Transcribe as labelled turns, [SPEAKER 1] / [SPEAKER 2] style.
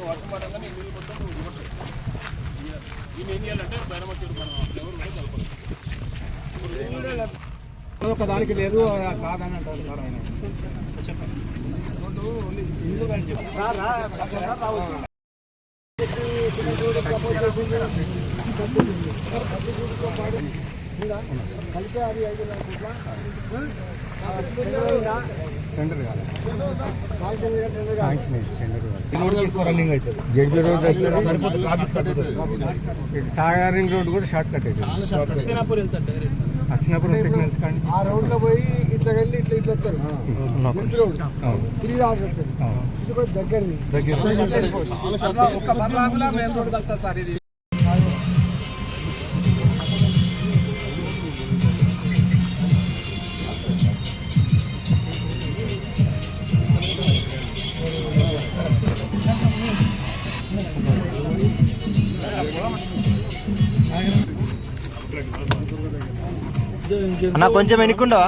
[SPEAKER 1] వర్షం పడంగానే నీళ్ళు మొత్తం ఈయన ఏం చేయాలంటే బైరమచ్చూరు మనం ఎవరు కూడా కలపదు.
[SPEAKER 2] ఒక దానికి లేదు కాదని అంటారు సార్ ఆయన. చెప్పండి ఇల్లు కానీ కలిపే అది 5 లక్షల టెండర్ కాదు రన్నింగ్ అవుతుంది. జడ్జి రోడ్ సాగరింగ్ రోడ్ కూడా షార్ట్ కట్ అవుతుంది. హస్తినాపురం సిగ్నల్స్ కానీ ఆ రోడ్లో పోయి ఇట్లా వెళ్ళి ఇట్లా ఇట్లా వస్తారు. రోడ్ 3 అవర్స్ వస్తుంది. ఇది కూడా దగ్గరది. మెయిన్ రోడ్ కలుగుతుంది సార్ ఇది.
[SPEAKER 3] అన్న కొంచెం వెనుక్కుంటావా?